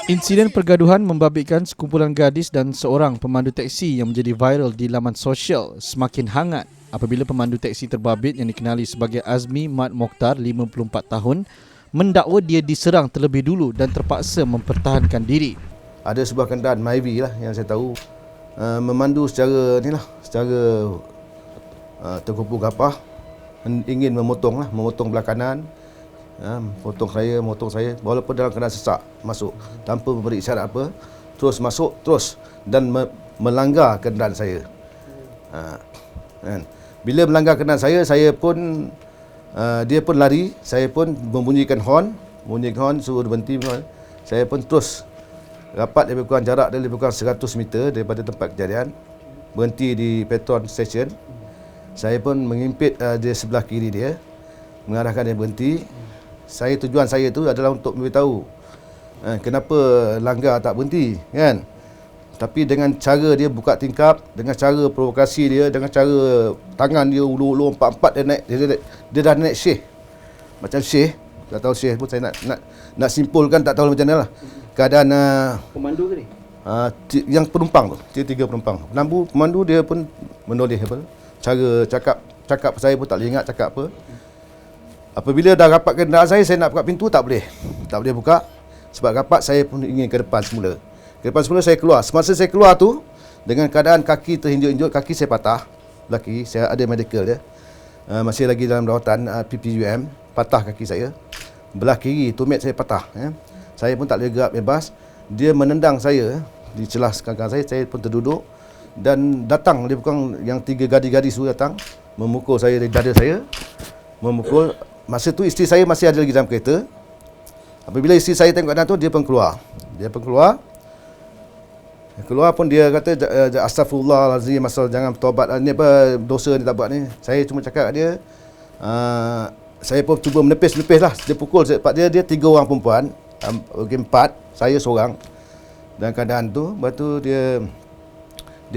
Insiden pergaduhan membabitkan sekumpulan gadis dan seorang pemandu teksi yang menjadi viral di laman sosial semakin hangat apabila pemandu teksi terbabit yang dikenali sebagai Azmi Mat Mokhtar, 54 tahun, mendakwa dia diserang terlebih dulu dan terpaksa mempertahankan diri. Ada sebuah kenderaan Myvi lah yang saya tahu memandu secara terkumpul gapah, ingin memotong belah kanan. Motong saya walaupun dalam keadaan sesak masuk tanpa memberi isyarat apa, terus masuk dan melanggar kenderaan saya. Bila melanggar kenderaan saya pun dia pun lari, saya pun membunyikan horn suruh berhenti. Saya pun terus rapat lebih kurang jarak dia lebih kurang 100 meter daripada tempat kejadian, berhenti di petrol station. Saya pun mengimpit dia sebelah kiri dia, mengarahkan dia berhenti. Tujuan saya tu adalah untuk memberitahu kenapa langgar tak berhenti, kan. Tapi dengan cara dia buka tingkap, dengan cara provokasi dia, dengan cara tangan dia ulur-ulur empat-empat dia dah naik syekh. Macam syekh, tak tahu syekh pun saya nak simpulkan, tak tahu macam mana lah keadaan pemandu ke ni? Yang penumpang tu, tiga penumpang. Pemandu dia pun menoleh apa. Cara cakap saya pun tak boleh ingat cakap apa. Apabila dah rapat kenderaan saya nak buka pintu tak boleh buka. Sebab rapat saya pun ingin ke depan semula. Saya keluar. Semasa saya keluar tu, dengan keadaan kaki terhinjuk-hinjuk, kaki saya patah. Belah kiri, saya ada medical dia. Masih lagi dalam rawatan PPUM, patah kaki saya. Belah kiri, tumit saya patah. Saya pun tak boleh gerak bebas. Dia menendang saya di celah kaki saya pun terduduk. Dan datang, dia bukan yang 3 gadis-gadis tu datang, memukul saya dari dada saya. Memukul. Masa tu isteri saya masih ada lagi dalam kereta. Apabila isteri saya tengok keadaan tu, dia pun keluar. Keluar pun dia kata, astagfirullahalazim, asal jangan bertaubat, ni apa dosa ni tak buat ni. Saya cuma cakap kat dia, saya pun cuba menepis lah. Dia pukul sebab dia 3 orang perempuan, 4, saya seorang. Dan keadaan tu, lepas tu dia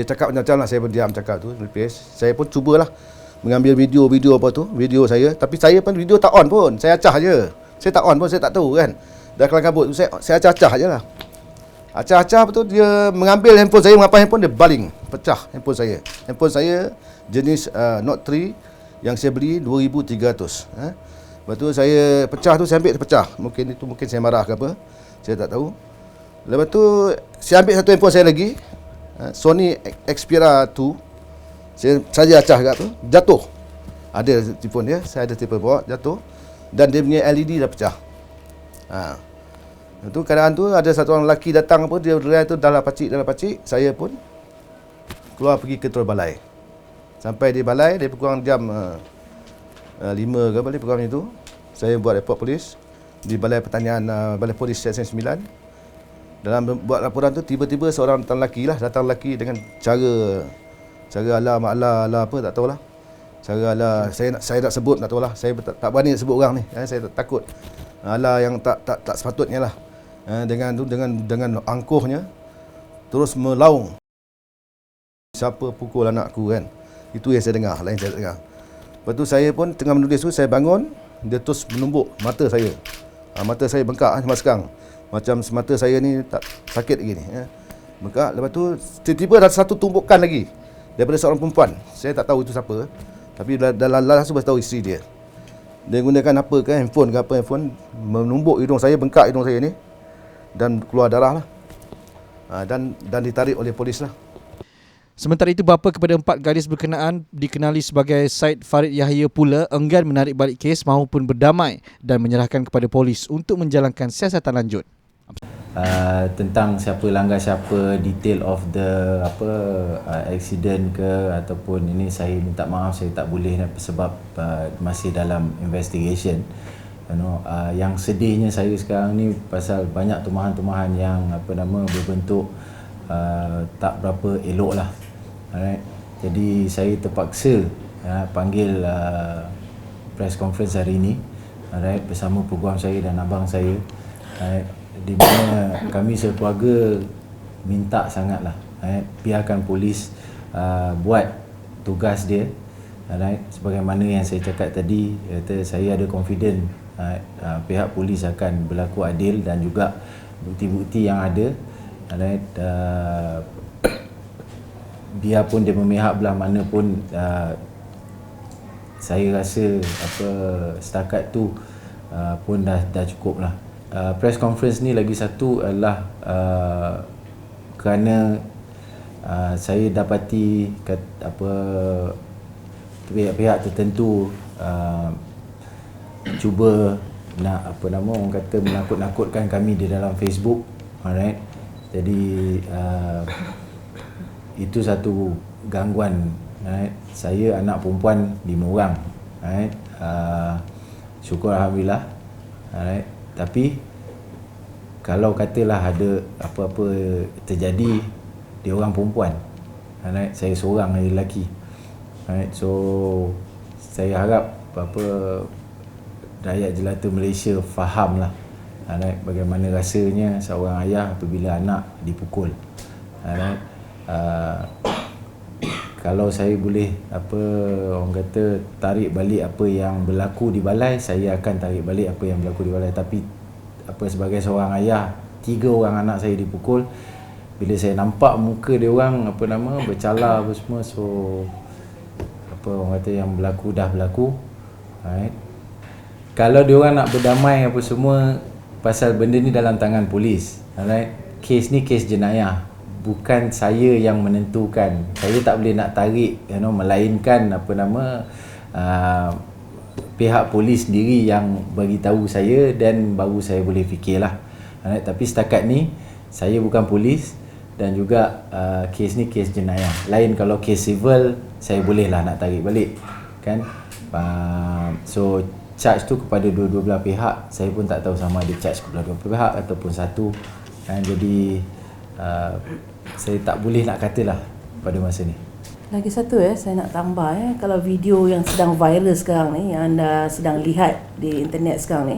cakap macam-macam lah. Saya pun diam cakap tu, menepis. Saya pun cubalah mengambil video saya, tapi saya pun video tak on pun, saya acah je. Saya tak on pun, saya tak tahu kan. Dah kelang kabut tu saya acah-acah je lah. Acah-acah betul, dia mengambil handphone saya, mengapas handphone dia, baling, pecah handphone saya. Handphone saya jenis Note 3 yang saya beli 2,300. Lepas tu saya pecah tu, saya ambil terpecah. Mungkin saya marah ke apa, saya tak tahu. Lepas tu saya ambil satu handphone saya lagi, Sony Xperia 2. Saya acah kat tu, jatuh. Ada telefon dia, saya ada telefon bawa, jatuh. Dan dia punya LED dah pecah. Itu keadaan tu ada satu orang lelaki datang apa, dia tu dalam pacik. Saya pun keluar pergi ke Tol Balai. Sampai di Balai, dia kurang jam 5 ke balik program itu. Saya buat report polis di Balai Pertanian, Balai Polis Seksyen 9. Dalam buat laporan tu, tiba-tiba seorang lelaki dengan cara ala apa tak tahulah. Cara ala saya nak sebut tak tahulah. Saya tak berani nak sebut orang ni. Saya takut. Ala yang tak sepatutnya lah. Dengan angkuhnya terus melaung. Siapa pukul anakku kan? Itu yang saya dengar, lain saya tak dengar. Lepas tu saya pun tengah menulis tu, saya bangun, dia terus menumbuk mata saya. Mata saya bengkak sekarang. Macam mata saya ni tak sakit lagi ni. Bengkak. Lepas tu tiba-tiba ada satu tumpukan lagi daripada seorang perempuan. Saya tak tahu itu siapa. Tapi dalam lalas tu baru tahu isteri dia. Dia gunakan apa ke, handphone ke apa, menumbuk hidung saya, bengkak hidung saya ni. Dan keluar darah lah. Dan ditarik oleh polis lah. Sementara itu, bapa kepada 4 gadis berkenaan dikenali sebagai Syed Farid Yahya pula enggan menarik balik kes maupun berdamai dan menyerahkan kepada polis untuk menjalankan siasatan lanjut. Tentang siapa langgar siapa, detail of the accident ke ataupun ini, saya minta maaf, saya tak boleh sebab masih dalam investigation. Yang sedihnya saya sekarang ni pasal banyak tumahan-tumahan yang berbentuk tak berapa elok lah. Alright. Jadi saya terpaksa panggil press conference hari ini, alright, bersama peguam saya dan abang saya, alright, di mana kami sekeluarga minta sangatlah, biarkan polis buat tugas dia, Alright, sebagaimana yang saya cakap tadi, kata saya ada confident pihak polis akan berlaku adil dan juga bukti-bukti yang ada. Alright, biarpun dia memihak belah mana pun, saya rasa setakat tu pun dah cukup lah. Press conference ni lagi satu adalah kerana saya dapati pihak-pihak tertentu cuba nak orang kata menakut-nakutkan kami di dalam Facebook. Alright, jadi itu satu gangguan. Alright, saya anak perempuan 5 orang. Alright, syukur alhamdulillah. Alright, tapi kalau katalah ada apa-apa terjadi, dia orang perempuan. Alright, saya seorang lelaki. Alright, so saya harap rakyat jelata Malaysia fahamlah, alright, bagaimana rasanya seorang ayah apabila anak dipukul. Alright, kalau saya boleh orang kata tarik balik apa yang berlaku di balai, saya akan tarik balik apa yang berlaku di balai. Tapi sebagai seorang ayah, 3 orang anak saya dipukul, bila saya nampak muka dia orang bercala apa semua, so orang kata yang berlaku dah berlaku. Alright, kalau dia orang nak berdamai apa semua, pasal benda ni dalam tangan polis. Alright, kes ni kes jenayah, bukan saya yang menentukan. Saya tak boleh nak tarik, melainkan pihak polis sendiri yang bagi tahu saya, dan baru saya boleh fikirlah. Alright, tapi setakat ni saya bukan polis, dan juga kes ni kes jenayah. Lain kalau kes civil, saya bolehlah nak tarik balik, kan. So charge tu kepada dua-dua belah pihak. Saya pun tak tahu sama ada charge kepada dua pihak ataupun satu, kan. Jadi saya tak boleh nak katalah pada masa ni. Lagi satu saya nak tambah kalau video yang sedang viral sekarang ni, yang anda sedang lihat di internet sekarang ni,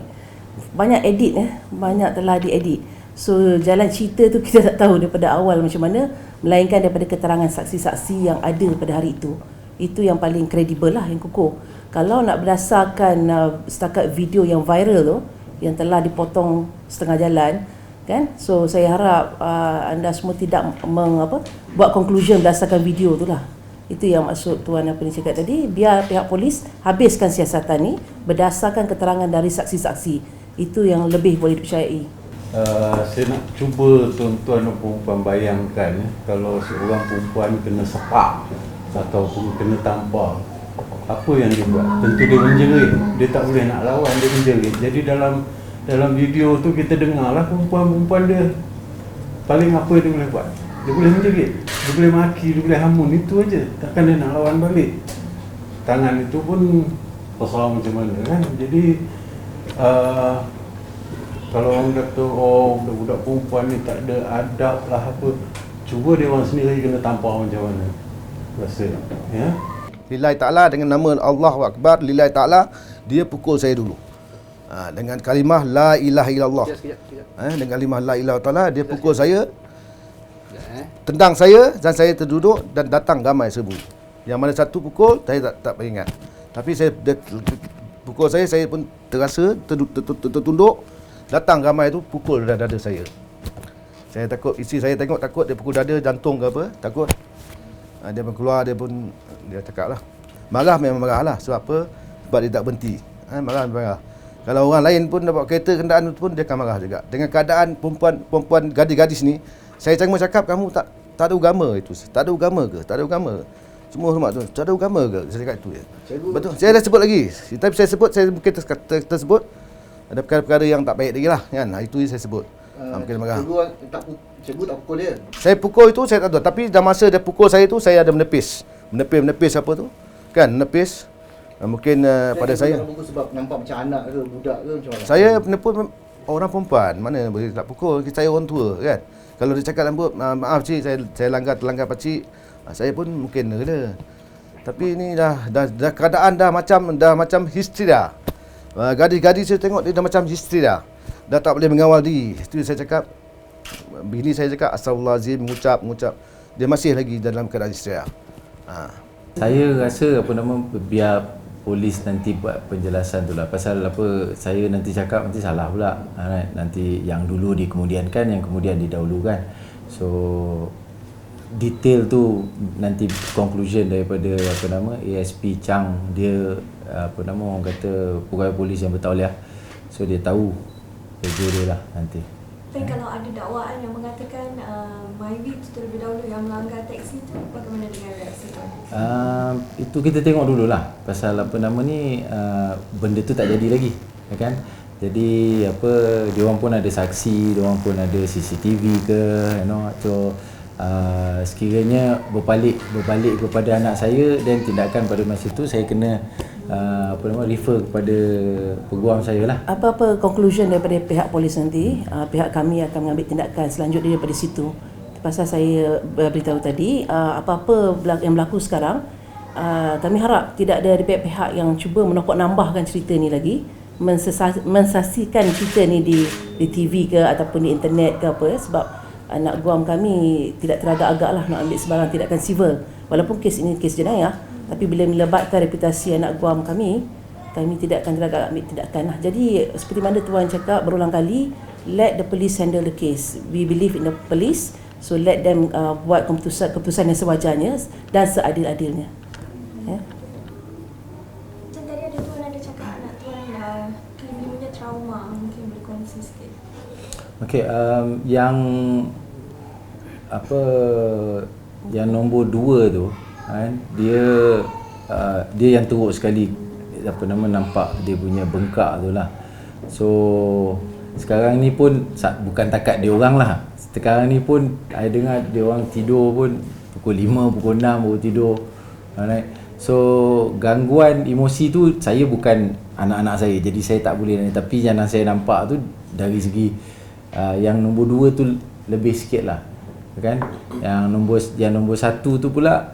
banyak edit banyak telah diedit. So jalan cerita tu kita tak tahu daripada awal macam mana, melainkan daripada keterangan saksi-saksi yang ada pada hari itu. Itu yang paling kredibel lah, yang kukuh. Kalau nak berdasarkan setakat video yang viral tu, yang telah dipotong setengah jalan, kan? So saya harap anda semua tidak buat conclusion berdasarkan video tu lah. Itu yang maksud tuan apa ni cakap tadi. Biar pihak polis habiskan siasatan ni berdasarkan keterangan dari saksi-saksi. Itu yang lebih boleh dipercayai. Saya nak cuba tuan-tuan dan perempuan bayangkan kalau seorang perempuan kena sepak ataupun kena tampar, apa yang dia buat? Tentu dia menjerit. Dia tak boleh nak lawan, dia menjerit. Jadi dalam video tu kita dengarlah perempuan-perempuan dia paling apa dia boleh buat? Dia boleh menjerit, dia boleh maki, dia boleh hamun, itu aja. Takkan dia nak lawan balik. Tangan itu pun pasal macam mana, kan? Jadi kalau orang kata budak-budak perempuan ni tak ada adab lah apa, cuba dia orang sendiri kena tampar macam mana rasa, ya. Lillahi ta'ala, dengan nama Allahu Akbar, lillahi ta'ala, dia pukul saya dulu. Dengan kalimah la ilaha illallah. Dengan kalimah la ilaha ta'ala, dia pukul saya, tendang saya, dan saya terduduk dan datang ramai serbu. Yang mana satu pukul saya tak ingat. Tapi dia pukul saya pun terasa tertunduk, datang ramai tu pukul dada saya. Saya takut, isteri saya tengok takut dia pukul dada, jantung ke apa, takut. Dia pun keluar, dia cakap lah. Marah memang marah lah. Sebab apa? Sebab dia tak berhenti. Marah. Kalau orang lain pun dapat kereta kenderaan pun dia akan marah juga. Dengan keadaan perempuan gadis-gadis ni, saya cuma cakap kamu tak ada agama itu. Tak ada agama ke? Tak ada agama. Semua hormat tu. Tak ada agama ke? Saya cakap itu je. Betul. Saya dah sebut lagi. Tapi saya mungkin tersebut ada perkara-perkara yang tak baik lagi lah, kan. Itu saya sebut. Mungkin marah. Cikgu tak pukul dia. Saya pukul itu saya tak tahu. Tapi dalam masa dia pukul saya tu, saya ada menepis apa tu? Kan, menepis. Mungkin pada saya. Pukul sebab nampak macam anak ke, budak ke macam mana? Saya pun orang perempuan, mana boleh tak pukul, saya orang tua, kan. Kalau dia cakap lembut, maaf cik, saya terlanggar pakcik, saya pun mungkin reda. Tapi ini dah keadaan dah macam histeria. Gadis-gadis saya tengok dia dah macam histeria. Dah tak boleh mengawal diri. Itu saya cakap, bini saya cakap astagfirullahalazim, mengucap. Dia masih lagi dalam keadaan histeria. Saya rasa biar polis nanti buat penjelasan tu lah. Pasal apa saya nanti cakap nanti salah pula. Nanti yang dulu dikemudiankan, yang kemudian didahulukan. So detail tu nanti conclusion daripada ASP Chang, dia orang kata pegawai polis yang bertauliah. So dia tahu kerja dia lah nanti. Dan kalau ada dakwaan yang mengatakan Myvi itu terlebih dahulu yang melanggar teksi itu, bagaimana dengan reaksi tuan? Itu kita tengok dululah. Pasal benda tu tak jadi lagi, kan? Jadi dia orang pun ada saksi, dia orang pun ada CCTV ke, so sekiranya berbalik kepada anak saya dan tindakan pada masa itu, saya kena refer kepada peguam saya lah. Apa-apa conclusion daripada pihak polis nanti, pihak kami akan mengambil tindakan selanjutnya daripada situ. Pasal saya beritahu tadi, apa-apa yang berlaku sekarang, kami harap tidak ada pihak-pihak yang cuba menambahkan cerita ni lagi, mensasikan cerita ni di TV ke ataupun di internet ke apa, sebab anak guam kami tidak teragak-agak lah nak ambil sebarang tindakan civil. Walaupun kes ini kes jenayah, tapi bila melebatkan reputasi anak guam kami tidak akan teragak ambil tindakan lah. Jadi seperti mana Tuan cakap berulang kali, let the police handle the case. We believe in the police, so let them buat keputusan yang sewajarnya dan seadil-adilnya. Ya. Macam tadi Tuan ada cakap anak Tuan punya trauma, mungkin boleh kongsi sikit. Okey, yang yang nombor 2 tu kan, dia yang teruk sekali nampak dia punya bengkak tu lah. So sekarang ni pun bukan takat dia orang lah. Sekarang ni pun saya dengar dia orang tidur pun pukul 5, pukul 6 baru tidur. Alright. So gangguan emosi tu saya bukan anak-anak saya, jadi saya tak boleh. Tapi yang saya nampak tu dari segi yang nombor 2 tu lebih sikit lah, kan? Yang nombor 1 tu pula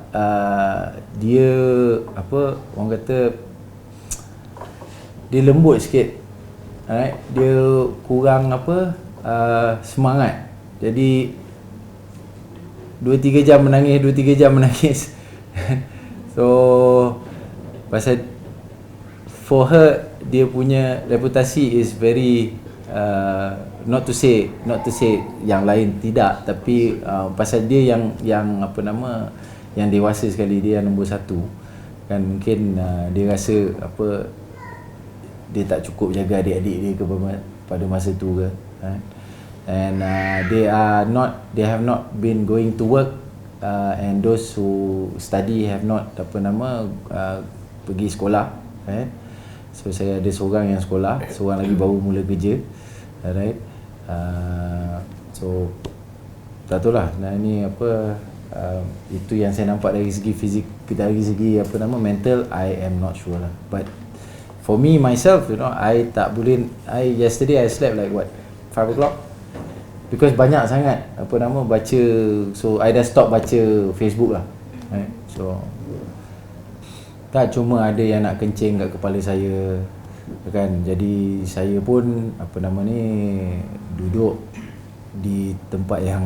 dia orang kata dia lembut sikit. Alright, dia kurang semangat. Jadi 2-3 jam menangis. So pasal for her, dia punya reputasi is very not to say yang lain tidak, tapi pasal dia yang dewasa sekali, dia yang nombor 1 kan. Mungkin dia rasa dia tak cukup jaga adik-adik dia ke pada masa tu ke, and they have not been going to work, and those who study have not pergi sekolah, so saya ada seorang yang sekolah, seorang lagi baru mula kerja. Alright. So tak tahu lah. Ini itu yang saya nampak dari segi fizik, dari segi mental, I am not sure lah. But for me myself, I tak boleh. Yesterday I slept like 5 o'clock, because banyak sangat baca. So I dah stop baca Facebook lah. Right? So tak cuma ada yang nak kencing kat kepala saya, kan. Jadi saya pun duduk di tempat yang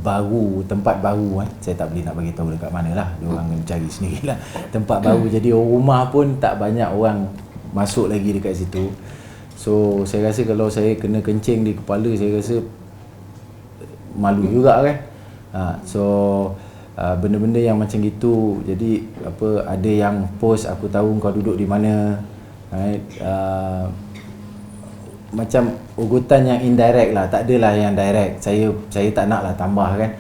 baru, saya tak boleh nak bagi tahu dekat mana lah, dia orang kena cari sendirilah tempat baru. Jadi rumah pun tak banyak orang masuk lagi dekat situ. So saya rasa kalau saya kena kencing di kepala, saya rasa malu juga, kan. So benda-benda yang macam gitu. Jadi ada yang post, aku tahu kau duduk di mana, right? Macam ugutan yang indirect lah, tak adalah yang direct. Saya tak nak lah tambah, kan.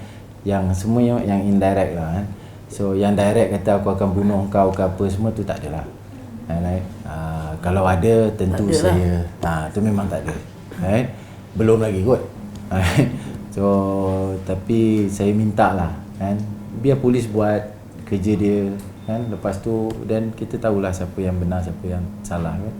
Yang semua yang indirect lah, kan. So yang direct kata aku akan bunuh kau ke apa semua tu tak adalah, right? Kalau ada tentu saya tu memang tak ada, right? Belum lagi kot, right? So tapi saya minta lah, kan, biar polis buat kerja dia, kan. Lepas tu dan kita tahulah siapa yang benar, siapa yang salah, kan.